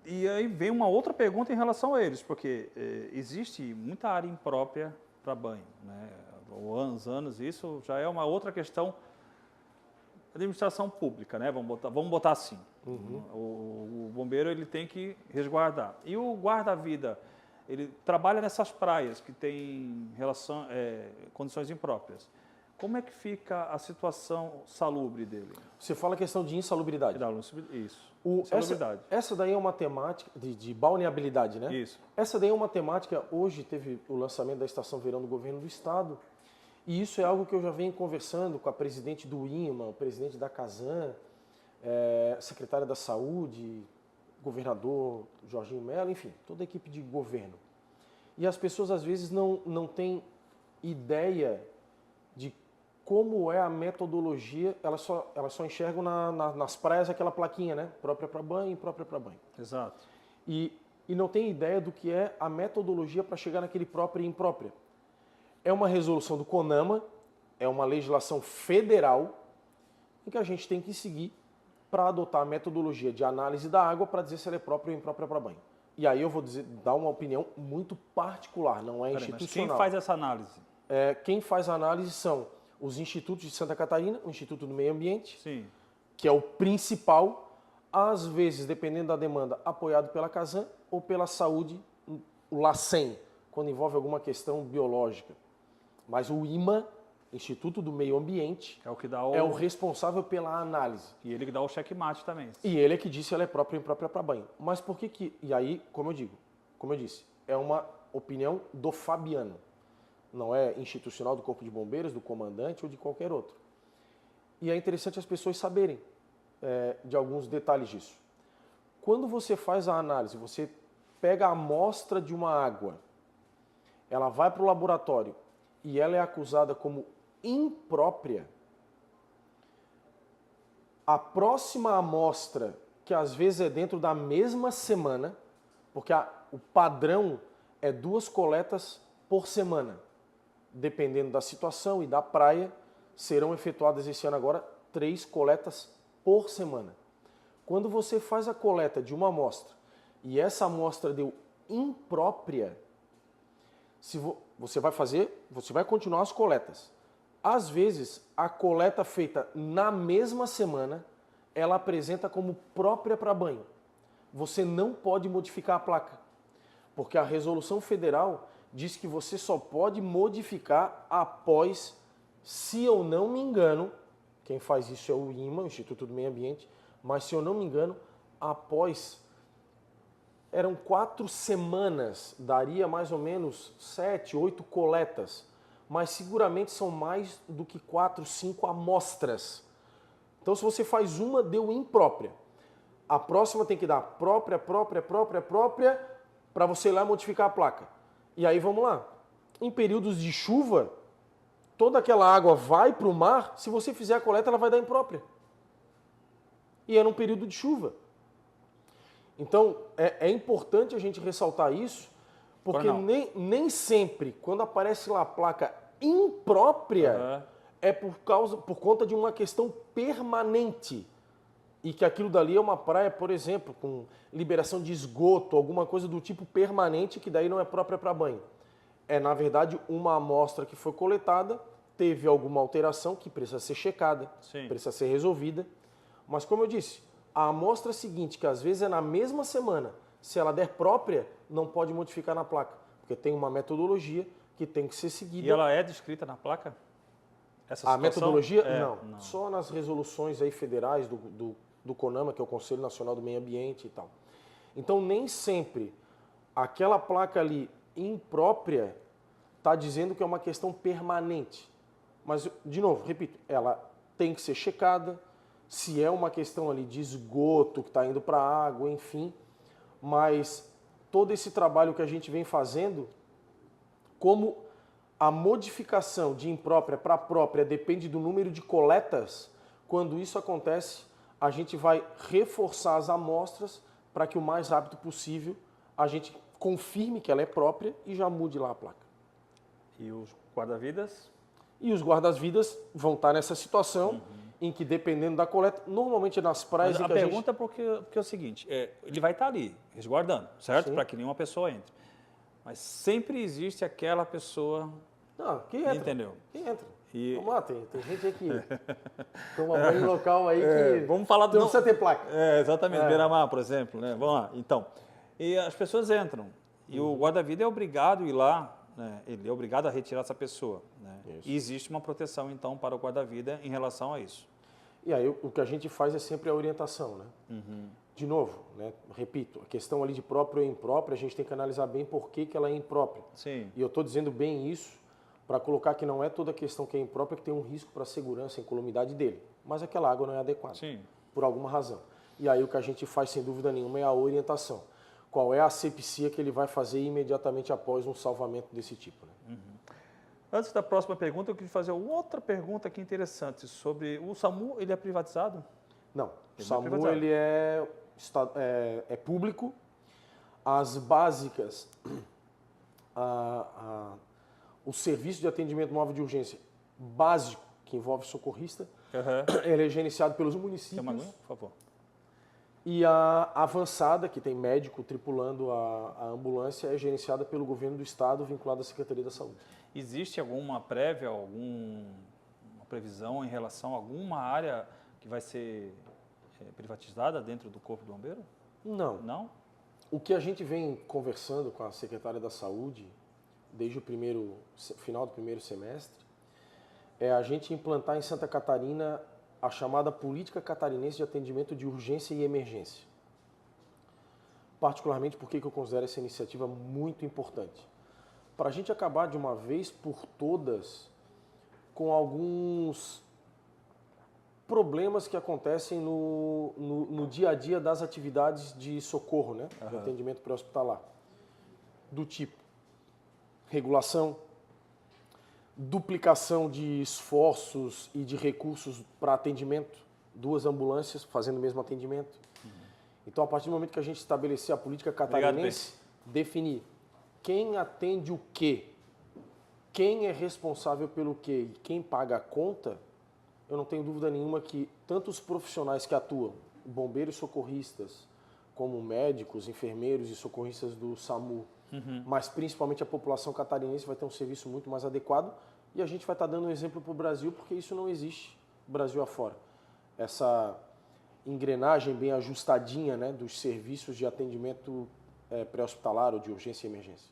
E aí vem uma outra pergunta em relação a eles, porque existe muita área imprópria para banho, né? Há anos isso já é uma outra questão. Administração pública, né? Vamos botar assim. O bombeiro ele tem que resguardar. E o guarda-vida, ele trabalha nessas praias que tem condições impróprias. Como é que fica a situação salubre dele? Você fala a questão de insalubridade. Isso. Insalubridade. Essa daí é uma temática de balneabilidade, né? Isso. Essa daí é uma temática, hoje teve o lançamento da Estação Verão do Governo do Estado, e isso é algo que eu já venho conversando com a presidente do IMA, o presidente da Casan, secretária da Saúde, governador Jorginho Mello, enfim, toda a equipe de governo. E as pessoas às vezes não têm ideia de como é a metodologia, elas só enxergam nas praias aquela plaquinha, né? Própria para banho e própria para banho. Exato. E não tem ideia do que é a metodologia para chegar naquele próprio e imprópria. É uma resolução do CONAMA, é uma legislação federal em que a gente tem que seguir para adotar a metodologia de análise da água para dizer se ela é própria ou imprópria para banho. E aí eu vou dar uma opinião muito particular, não é institucional. Mas quem faz essa análise? Quem faz a análise são os institutos de Santa Catarina, o Instituto do Meio Ambiente, Sim, que é o principal, às vezes, dependendo da demanda, apoiado pela Casan ou pela Saúde, o LACEN, quando envolve alguma questão biológica. Mas o IMA, Instituto do Meio Ambiente, é o responsável pela análise. E ele que dá o checkmate também. E ele é que disse que ela é própria e imprópria para banho. Mas por que... E aí, como eu disse, é uma opinião do Fabiano. Não é institucional do Corpo de Bombeiros, do comandante ou de qualquer outro. E é interessante as pessoas saberem de alguns detalhes disso. Quando você faz a análise, você pega a amostra de uma água, ela vai para o laboratório e ela é acusada como imprópria, a próxima amostra, que às vezes é dentro da mesma semana, porque o padrão é 2 coletas por semana, dependendo da situação e da praia, serão efetuadas esse ano agora 3 coletas por semana. Quando você faz a coleta de uma amostra e essa amostra deu imprópria, você vai continuar as coletas. Às vezes, a coleta feita na mesma semana, ela apresenta como própria para banho. Você não pode modificar a placa, porque a resolução federal diz que você só pode modificar após, se eu não me engano, quem faz isso é o IMA, o Instituto do Meio Ambiente, mas se eu não me engano, após, eram 4 semanas, daria mais ou menos 7, 8 coletas, mas seguramente são mais do que 4, 5 amostras. Então se você faz uma, deu imprópria. A próxima tem que dar própria, para você ir lá modificar a placa. E aí vamos lá. Em períodos de chuva, toda aquela água vai para o mar, se você fizer a coleta, ela vai dar imprópria. E é num período de chuva. Então, é importante a gente ressaltar isso, porque nem sempre, quando aparece lá a placa imprópria, é por conta de uma questão permanente. E que aquilo dali é uma praia, por exemplo, com liberação de esgoto, alguma coisa do tipo permanente, que daí não é própria para banho. É, na verdade, uma amostra que foi coletada, teve alguma alteração que precisa ser checada, precisa ser resolvida. Mas, como eu disse, a amostra seguinte, que às vezes é na mesma semana, se ela der própria, não pode modificar na placa, porque tem uma metodologia que tem que ser seguida. E ela é descrita na placa? Essa situação? A metodologia? Não. Só nas resoluções aí federais do CONAMA, que é o Conselho Nacional do Meio Ambiente e tal. Então, nem sempre aquela placa ali imprópria está dizendo que é uma questão permanente. Mas, de novo, repito, ela tem que ser checada, se é uma questão ali de esgoto que está indo para a água, enfim. Mas todo esse trabalho que a gente vem fazendo, como a modificação de imprópria para própria depende do número de coletas, quando isso acontece, a gente vai reforçar as amostras para que o mais rápido possível a gente confirme que ela é própria e já mude lá a placa. E os guarda-vidas? E os guarda-vidas vão estar nessa situação em que, dependendo da coleta, normalmente nas praias... Mas em a que gente... pergunta é porque é o seguinte, ele vai estar ali, resguardando, certo? Sim. Para que nenhuma pessoa entre. Mas sempre existe aquela pessoa, Não, quem entra? entendeu? Quem entra? E- Vamos lá, tem gente aqui. Toma banho em local aí que vamos falar não precisa ter placa. Exatamente, Beira-Mar, por exemplo, né? Vamos lá. Então, e as pessoas entram e o guarda-vida é obrigado a ir lá, né? Ele é obrigado a retirar essa pessoa, né? Isso. E existe uma proteção então para o guarda-vida em relação a isso. E aí o que a gente faz é sempre a orientação, né? De novo, né? Repito, a questão ali de próprio ou impróprio, a gente tem que analisar bem por que ela é imprópria. Sim. E eu estou dizendo bem isso para colocar que não é toda questão que é imprópria que tem um risco para a segurança e incolumidade dele, mas aquela água não é adequada, Sim. por alguma razão. E aí o que a gente faz, sem dúvida nenhuma, é a orientação. Qual é a asepsia que ele vai fazer imediatamente após um salvamento desse tipo, né? Antes da próxima pergunta, eu queria fazer outra pergunta aqui interessante sobre o SAMU, ele é privatizado? Não, o Ele não é SAMU privatizado. ele é público. As básicas, o serviço de atendimento móvel de urgência básico, que envolve socorrista, ele é gerenciado pelos Quer uma municípios. aguinha, por favor? E a avançada, que tem médico tripulando a ambulância, é gerenciada pelo governo do estado, vinculado à Secretaria da Saúde. Existe alguma prévia, alguma previsão em relação a alguma área que vai ser privatizada dentro do Corpo do Bombeiro? Não. Não? O que a gente vem conversando com a secretária da Saúde, desde o final do primeiro semestre, é a gente implantar em Santa Catarina a chamada Política Catarinense de Atendimento de Urgência e Emergência. Particularmente porque eu considero essa iniciativa muito importante. Para a gente acabar de uma vez por todas com alguns problemas que acontecem no dia a dia das atividades de socorro, né? De atendimento pré-hospitalar. Do tipo regulação, duplicação de esforços e de recursos para atendimento, 2 ambulâncias fazendo o mesmo atendimento. Então, a partir do momento que a gente estabelecer a política catarinense, definir quem atende o quê, quem é responsável pelo quê e quem paga a conta, eu não tenho dúvida nenhuma que tanto os profissionais que atuam, bombeiros e socorristas, como médicos, enfermeiros e socorristas do SAMU, mas principalmente a população catarinense vai ter um serviço muito mais adequado e a gente vai estar dando um exemplo para o Brasil, porque isso não existe Brasil afora. Essa engrenagem bem ajustadinha, né, dos serviços de atendimento pré-hospitalar ou de urgência e emergência.